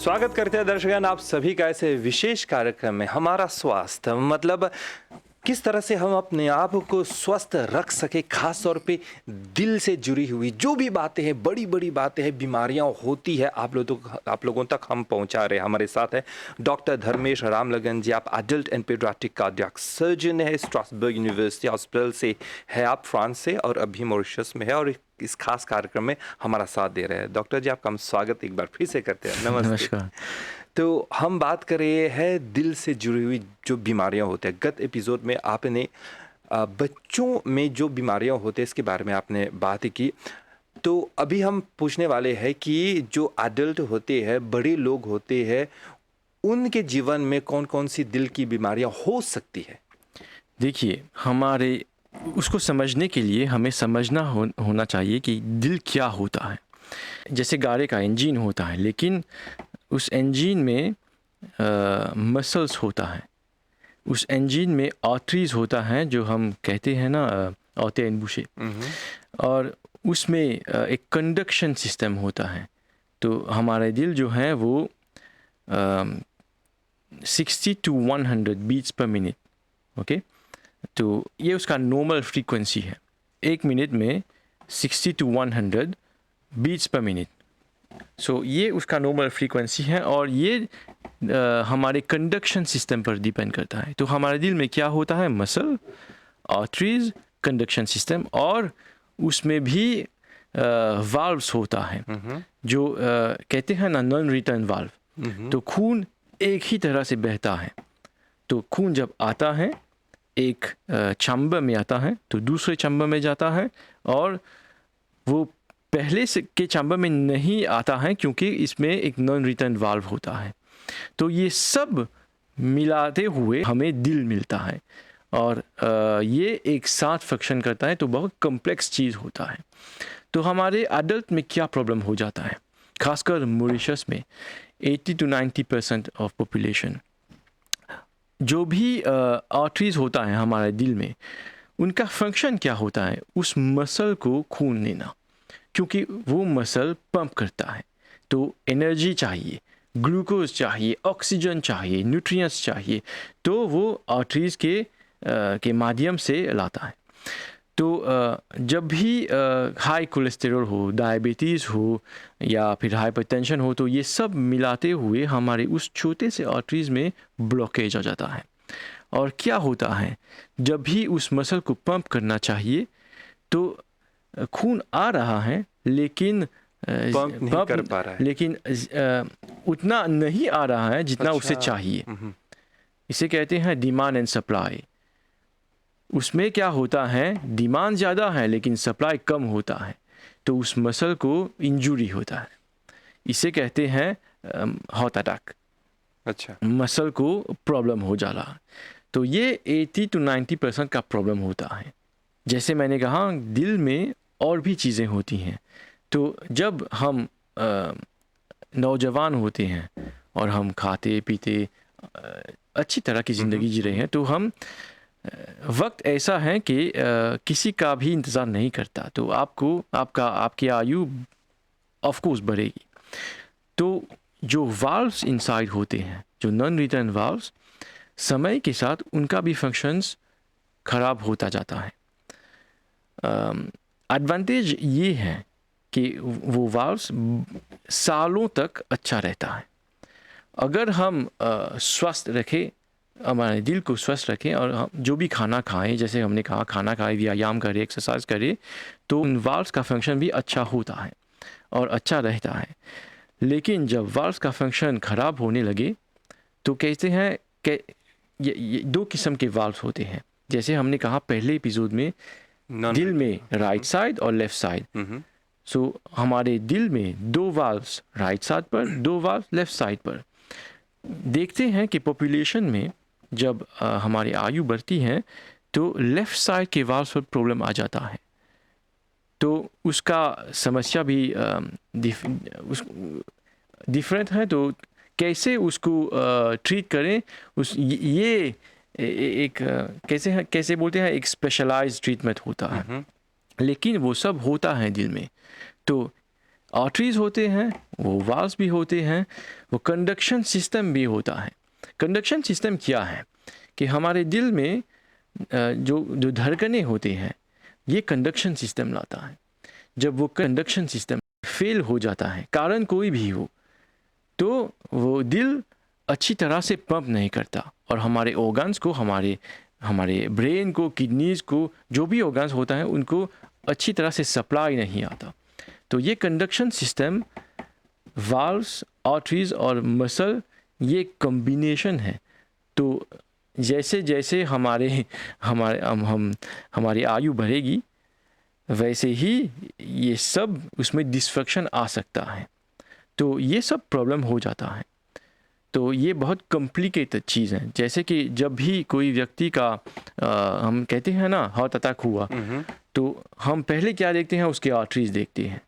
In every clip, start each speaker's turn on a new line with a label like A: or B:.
A: स्वागत करते हैं दर्शकगण आप सभी का ऐसे विशेष कार्यक्रम में। हमारा स्वास्थ्य मतलब किस तरह से हम अपने आप को स्वस्थ रख सके, खास तौर पे दिल से जुड़ी हुई जो भी बातें हैं, बड़ी बड़ी बातें हैं, बीमारियां होती है, आप लोगों तक हम पहुंचा रहे हैं। हमारे साथ है डॉक्टर धर्मेश रामलगन जी। आप adult and paediatric cardiac surgeon है, स्ट्रासबर्ग यूनिवर्सिटी हॉस्पिटल से है, आप फ्रांस से और अभी मॉरिशस में है और इस खास कार्यक्रम में हमारा साथ दे रहे हैं। डॉक्टर जी, आपका हम स्वागत एक बार फिर से करते हैं। नमस्ते।
B: नमस्कार।
A: तो हम बात कर रहे हैं दिल से जुड़ी हुई जो बीमारियां होती हैं। गत एपिसोड में आपने बच्चों में जो बीमारियां होती हैं इसके बारे में आपने बात की। तो अभी हम पूछने वाले हैं कि जो एडल्ट होते हैं, बड़े लोग होते हैं, उनके जीवन में कौन कौन सी दिल की बीमारियां हो सकती है।
B: देखिए, हमारे उसको समझने के लिए हमें समझना होना चाहिए कि दिल क्या होता है। जैसे गाड़ी का इंजन होता है, लेकिन उस इंजन में मसल्स होता है, उस इंजन में आर्टरीज होता है जो हम कहते हैं ना आते बुशे, और उसमें एक कंडक्शन सिस्टम होता है। तो हमारा दिल जो है वो 60 to 100 beats per minute, okay. तो ये उसका नॉर्मल फ्रीक्वेंसी है। एक मिनट में 60 to 100 बीट्स पर मिनट। सो ये उसका नॉर्मल फ्रीक्वेंसी है और ये हमारे कंडक्शन सिस्टम पर डिपेंड करता है। तो हमारे दिल में क्या होता है? मसल, आर्टरीज, कंडक्शन सिस्टम, और उसमें भी वाल्व्स होता है जो कहते हैं ना नॉन रिटर्न वाल्व। तो खून एक ही तरह से बहता है। तो खून जब आता है एक चैम्बर में आता है तो दूसरे चैम्बर में जाता है, और वो पहले से के चैम्बर में नहीं आता है क्योंकि इसमें एक नॉन रिटर्न वाल्व होता है। तो ये सब मिलाते हुए हमें दिल मिलता है, और ये एक साथ फंक्शन करता है। तो बहुत कॉम्प्लेक्स चीज़ होता है। तो हमारे एडल्ट में क्या प्रॉब्लम हो जाता है, खासकर मॉरिशस में 80 to 90% ऑफ पॉपुलेशन, जो भी आर्टरीज होता है हमारे दिल में, उनका फंक्शन क्या होता है? उस मसल को खून देना, क्योंकि वो मसल पंप करता है। तो एनर्जी चाहिए, ग्लूकोज चाहिए, ऑक्सीजन चाहिए, न्यूट्रिएंट्स चाहिए, तो वो आर्टरीज के माध्यम से लाता है। तो जब भी हाई कोलेस्टेरॉल हो, डायबिटीज़ हो या फिर हाइपरटेंशन हो, तो ये सब मिलाते हुए हमारे उस छोटे से आर्टरीज में ब्लॉकेज आ जाता है। और क्या होता है, जब भी उस मसल को पंप करना चाहिए तो खून आ रहा है, लेकिन
A: पंप नहीं कर पा रहा है।
B: लेकिन उतना नहीं आ रहा है जितना उसे चाहिए। इसे कहते हैं डिमांड एंड सप्लाई। उसमें क्या होता है, डिमांड ज़्यादा है लेकिन सप्लाई कम होता है, तो उस मसल को इंजरी होता है। इसे कहते हैं हार्ट अटैक।
A: अच्छा।
B: मसल को प्रॉब्लम हो जाला। तो ये 80 to 90% का प्रॉब्लम होता है। जैसे मैंने कहा, दिल में और भी चीज़ें होती हैं। तो जब हम नौजवान होते हैं और हम खाते पीते अच्छी तरह की ज़िंदगी जी रहे हैं, तो हम वक्त ऐसा है कि किसी का भी इंतज़ार नहीं करता। तो आपकी आयु ऑफ कोर्स बढ़ेगी। तो जो वाल्व्स इनसाइड होते हैं, जो नॉन रिटर्न वाल्व्स, समय के साथ उनका भी फंक्शंस ख़राब होता जाता है। एडवांटेज ये है कि वो वाल्व्स सालों तक अच्छा रहता है। अगर हम स्वस्थ रखें, हमारे दिल को स्वस्थ रखें, और हम जो भी खाना खाएं, जैसे हमने कहा खाना खाएं, व्यायाम करें, एक्सरसाइज करें, तो उन वाल्व्स का फंक्शन भी अच्छा होता है और अच्छा रहता है। लेकिन जब वाल्व्स का फंक्शन ख़राब होने लगे, तो कहते हैं कि ये दो किस्म के वाल्व्स होते हैं। जैसे हमने कहा पहले एपिसोड में, दिल में राइट साइड और लेफ़्ट साइड। सो हमारे दिल में दो वाल्व्स राइट साइड पर, दो वाल्व लेफ़्ट साइड पर। देखते हैं कि पॉपुलेशन में जब हमारी आयु बढ़ती है तो लेफ़्ट साइड के वाल्व पर प्रॉब्लम आ जाता है। तो उसका समस्या भी डिफरेंट है। तो कैसे उसको ट्रीट करें, ये एक कैसे बोलते हैं, एक स्पेशलाइज्ड ट्रीटमेंट होता है। लेकिन वो सब होता है दिल में। तो आर्टरीज होते हैं, वो वाल्व्स भी होते हैं, वो कंडक्शन सिस्टम भी होता है। कंडक्शन सिस्टम क्या है कि हमारे दिल में जो जो धड़कनें होते हैं, ये कंडक्शन सिस्टम लाता है। जब वो कंडक्शन सिस्टम फेल हो जाता है, कारण कोई भी हो, तो वो दिल अच्छी तरह से पंप नहीं करता और हमारे ऑर्गन्स को, हमारे ब्रेन को, किडनीज को, जो भी ऑर्गन्स होता है उनको अच्छी तरह से सप्लाई नहीं आता। तो ये कंडक्शन सिस्टम, वाल्व्स, आर्टरीज और मसल, ये कॉम्बिनेशन है। तो जैसे जैसे हमारी आयु बढ़ेगी, वैसे ही ये सब उसमें डिस्फंक्शन आ सकता है। तो ये सब प्रॉब्लम हो जाता है। तो ये बहुत कॉम्प्लिकेटेड चीज़ है। जैसे कि जब भी कोई व्यक्ति का हम कहते हैं ना हार्ट अटैक हुआ, तो हम पहले क्या देखते हैं, उसके आर्टरीज देखते हैं।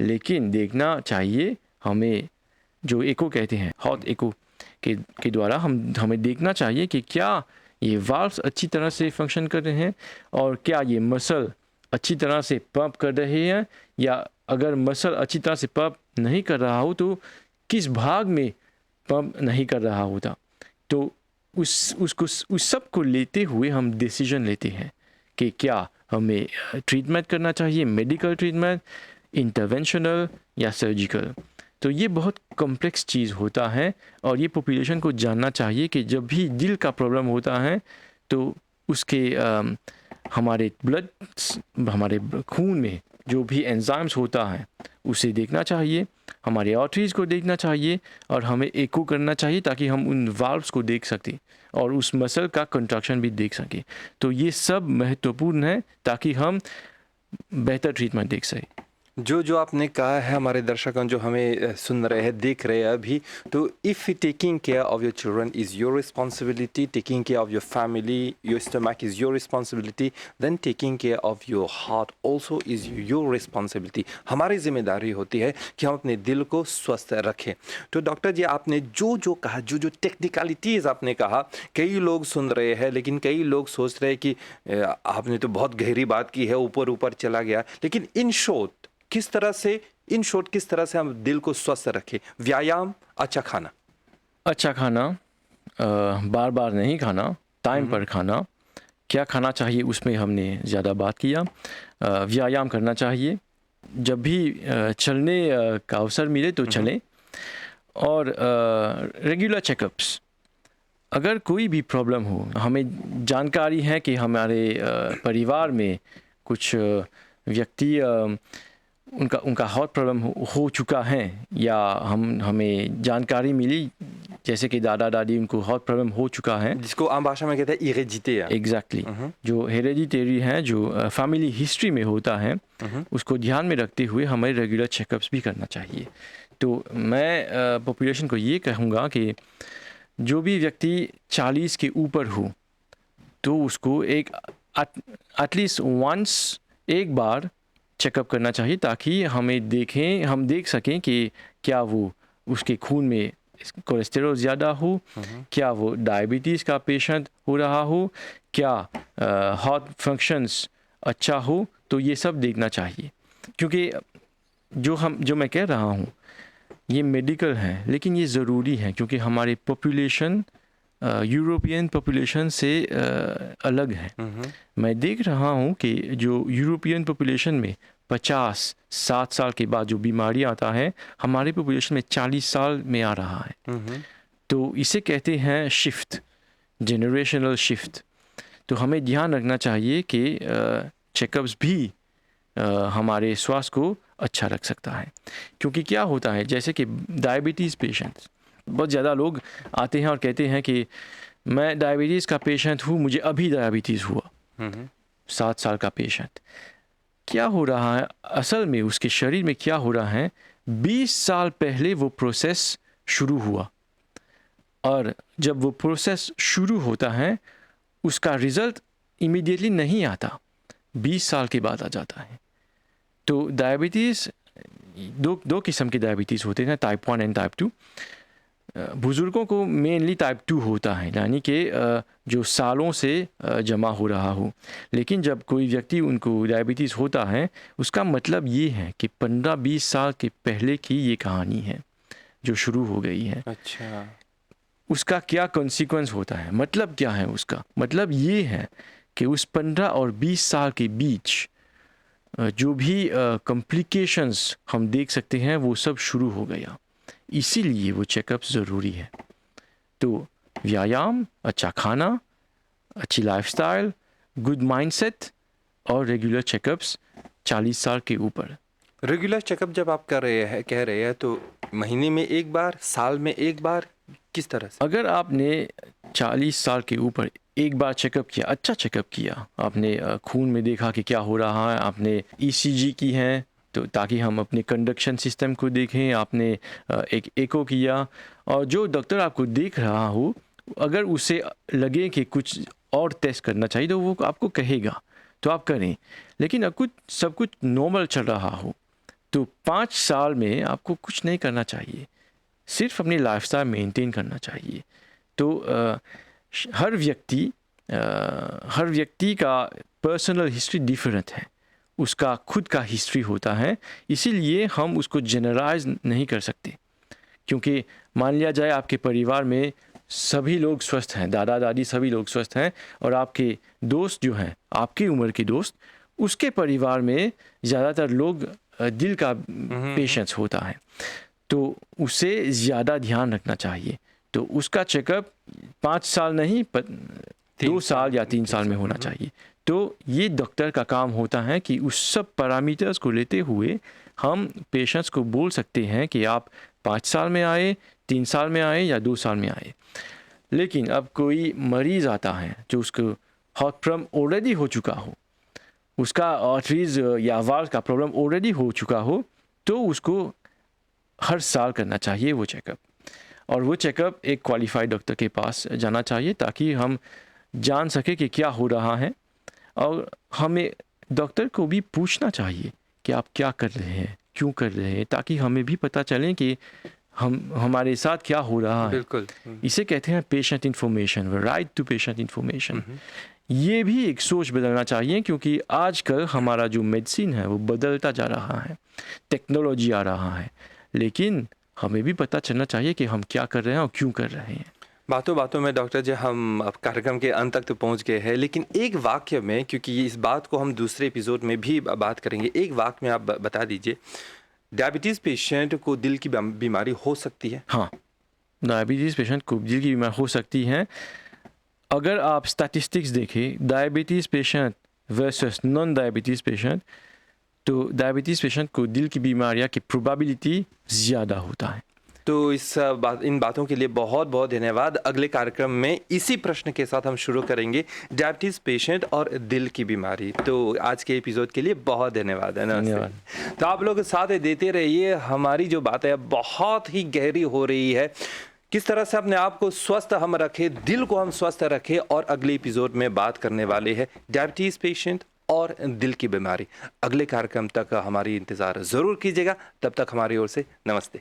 B: लेकिन देखना चाहिए हमें, जो एको कहते हैं, हार्ट एको के द्वारा हमें देखना चाहिए कि क्या ये वाल्व्स अच्छी तरह से फंक्शन कर रहे हैं और क्या ये मसल अच्छी तरह से पंप कर रहे हैं, या अगर मसल अच्छी तरह से पंप नहीं कर रहा हो तो किस भाग में पंप नहीं कर रहा होता। तो उस सब को लेते हुए हम डिसीजन लेते हैं कि क्या हमें ट्रीटमेंट करना चाहिए, मेडिकल ट्रीटमेंट, इंटरवेंशनल या सर्जिकल। तो ये बहुत कॉम्प्लेक्स चीज़ होता है और ये पॉपुलेशन को जानना चाहिए कि जब भी दिल का प्रॉब्लम होता है तो उसके हमारे खून में जो भी एंजाइम्स होता है उसे देखना चाहिए, हमारे आर्टरीज को देखना चाहिए और हमें एको करना चाहिए ताकि हम उन वाल्व्स को देख सकें और उस मसल का कंट्रैक्शन भी देख सकें। तो ये सब महत्वपूर्ण है ताकि हम बेहतर ट्रीटमेंट देख सकें।
A: जो आपने कहा है, हमारे दर्शकों जो हमें सुन रहे हैं, देख रहे हैं अभी, तो if taking care of your children is your responsibility, taking care of your family, your stomach is your responsibility, then taking care of your heart also is your responsibility. हमारी जिम्मेदारी होती है कि हम अपने दिल को स्वस्थ रखें। तो डॉक्टर जी, आपने जो कहा, जो टेक्निकलिटीज़ आपने कहा, कई लोग सुन रहे हैं लेकिन कई लोग सोच रहे हैं कि आपने तो बहुत गहरी बात की है, ऊपर चला गया, लेकिन इन शॉर्ट किस तरह से हम दिल को स्वस्थ रखें? व्यायाम, अच्छा खाना,
B: बार बार नहीं खाना, टाइम पर खाना, क्या खाना चाहिए उसमें हमने ज़्यादा बात किया। व्यायाम करना चाहिए, जब भी चलने का अवसर मिले तो चलें, और रेगुलर चेकअप्स। अगर कोई भी प्रॉब्लम हो, हमें जानकारी है कि हमारे परिवार में कुछ व्यक्ति उनका हार्ट प्रॉब्लम हो चुका है, या हमें जानकारी मिली जैसे कि दादा दादी उनको हार्ट प्रॉब्लम हो चुका है,
A: जिसको आम भाषा में कहते हैं इरेडिटी है।
B: एग्जैक्टली, जो हेरेडिटेरी है, जो फैमिली हिस्ट्री में होता है, उसको ध्यान में रखते हुए हमें रेगुलर चेकअप्स भी करना चाहिए। तो मैं पॉपुलेशन को ये कहूँगा कि जो भी व्यक्ति 40 के ऊपर हो तो उसको एटलीस्ट वंस एक बार चेकअप करना चाहिए ताकि हम देख सकें कि क्या वो उसके खून में कोलेस्टेरॉल ज़्यादा हो, क्या वो डायबिटीज़ का पेशेंट हो रहा हो, क्या हार्ट फंक्शंस अच्छा हो। तो ये सब देखना चाहिए, क्योंकि जो मैं कह रहा हूँ ये मेडिकल है लेकिन ये ज़रूरी है, क्योंकि हमारी पॉपुलेशन यूरोपियन पॉपुलेशन से अलग है। मैं देख रहा हूँ कि जो यूरोपियन पॉपुलेशन में 50-60 साल के बाद जो बीमारी आता है, हमारी पॉपुलेशन में 40 साल में आ रहा है। तो इसे कहते हैं शिफ्ट, जनरेशनल शिफ्ट। तो हमें ध्यान रखना चाहिए कि चेकअप्स भी हमारे स्वास्थ्य को अच्छा रख सकता है। क्योंकि क्या होता है, जैसे कि डायबिटीज़ पेशेंट्स, बहुत ज़्यादा लोग आते हैं और कहते हैं कि मैं डायबिटीज़ का पेशेंट हूँ, मुझे अभी डायबिटीज़ हुआ। 7 साल का पेशेंट, क्या हो रहा है असल में उसके शरीर में, क्या हो रहा है, 20 साल पहले वो प्रोसेस शुरू हुआ, और जब वो प्रोसेस शुरू होता है उसका रिज़ल्ट इमीडिएटली नहीं आता, 20 साल के बाद आ जाता है। तो डायबिटीज़ दो किस्म की डायबिटीज़ होते हैं, टाइप 1 एंड टाइप 2। बुज़ुर्गों को मेनली टाइप 2 होता है, यानी कि जो सालों से जमा हो रहा हो। लेकिन जब कोई व्यक्ति उनको डायबिटीज़ होता है, उसका मतलब ये है कि 15-20 साल के पहले की ये कहानी है जो शुरू हो गई है।
A: अच्छा।
B: उसका क्या कॉन्सिक्वेंस होता है, मतलब क्या है उसका? मतलब ये है कि उस 15 और 20 साल के बीच जो भी कॉम्प्लिकेशंस हम देख सकते हैं वो सब शुरू हो गया। इसीलिए वो चेकअप ज़रूरी है। तो व्यायाम, अच्छा खाना, अच्छी लाइफस्टाइल, गुड माइंडसेट और रेगुलर चेकअप्स 40 साल के ऊपर।
A: रेगुलर चेकअप जब आप कह रहे हैं तो महीने में एक बार, साल में एक बार, किस तरह से?
B: अगर आपने 40 साल के ऊपर एक बार चेकअप किया, अच्छा चेकअप किया, आपने खून में देखा कि क्या हो रहा है, आपने ईसीजी की है तो ताकि हम अपने कंडक्शन सिस्टम को देखें, आपने एक एको किया, और जो डॉक्टर आपको देख रहा हो अगर उसे लगे कि कुछ और टेस्ट करना चाहिए तो वो आपको कहेगा तो आप करें। लेकिन अब कुछ सब कुछ नॉर्मल चल रहा हो तो 5 साल में आपको कुछ नहीं करना चाहिए, सिर्फ अपनी लाइफस्टाइल मेंटेन करना चाहिए। तो हर व्यक्ति का पर्सनल हिस्ट्री डिफरेंट है, उसका खुद का हिस्ट्री होता है, इसीलिए हम उसको जनरलाइज नहीं कर सकते। क्योंकि मान लिया जाए आपके परिवार में सभी लोग स्वस्थ हैं, दादा दादी सभी लोग स्वस्थ हैं, और आपके दोस्त जो हैं आपकी उम्र के दोस्त, उसके परिवार में ज़्यादातर लोग दिल का पेशेंट्स होता है, तो उसे ज़्यादा ध्यान रखना चाहिए। तो उसका चेकअप 5 साल नहीं 2 साल या 3 साल में होना चाहिए। तो ये डॉक्टर का काम होता है कि उस सब पैरामीटर्स को लेते हुए हम पेशेंट्स को बोल सकते हैं कि आप 5 साल में आए, 3 साल में आए या 2 साल में आए। लेकिन अब कोई मरीज़ आता है जो उसको हार्ट प्रॉब्लम ऑलरेडी हो चुका हो, उसका आर्टरीज या वाल्व का प्रॉब्लम ऑलरेडी हो चुका हो, तो उसको हर साल करना चाहिए वो चेकअप, और वो चेकअप एक क्वालिफाइड डॉक्टर के पास जाना चाहिए ताकि हम जान सके कि क्या हो रहा है। और हमें डॉक्टर को भी पूछना चाहिए कि आप क्या कर रहे हैं, क्यों कर रहे हैं, ताकि हमें भी पता चले कि हमारे साथ क्या हो रहा है।
A: बिल्कुल।
B: इसे कहते हैं patient information, right to patient information. ये भी एक सोच बदलना चाहिए, क्योंकि आजकल हमारा जो मेडिसिन है वो बदलता जा रहा है, टेक्नोलॉजी आ रहा है, लेकिन हमें भी पता चलना चाहिए कि हम क्या कर रहे हैं और क्यों कर रहे हैं।
A: बातों बातों में डॉक्टर जी हम अब कार्यक्रम के अंत तक तो पहुंच गए हैं, लेकिन एक वाक्य में, क्योंकि इस बात को हम दूसरे एपिसोड में भी बात करेंगे, एक वाक्य में आप बता दीजिए, डायबिटीज़ पेशेंट को दिल की बीमारी हो सकती है?
B: हाँ, डायबिटीज़ पेशेंट को दिल की बीमारी हो सकती है। अगर आप स्टैटिस्टिक्स देखें diabetes patient versus non diabetes patient, तो डायबिटीज़ पेशेंट को दिल की बीमारियां की प्रोबेबिलिटी ज़्यादा होता है।
A: तो इन बातों के लिए बहुत बहुत धन्यवाद। अगले कार्यक्रम में इसी प्रश्न के साथ हम शुरू करेंगे, डायबिटीज़ पेशेंट और दिल की बीमारी। तो आज के एपिसोड के लिए बहुत धन्यवाद।
B: धन्यवाद।
A: तो आप लोग साथ देते रहिए, हमारी जो बात है बहुत ही गहरी हो रही है, किस तरह से अपने आप को स्वस्थ हम रखें, दिल को हम स्वस्थ रखें, और अगले एपिसोड में बात करने वाले हैं डायबिटीज़ पेशेंट और दिल की बीमारी। अगले कार्यक्रम तक हमारी इंतज़ार ज़रूर कीजिएगा। तब तक हमारी ओर से नमस्ते।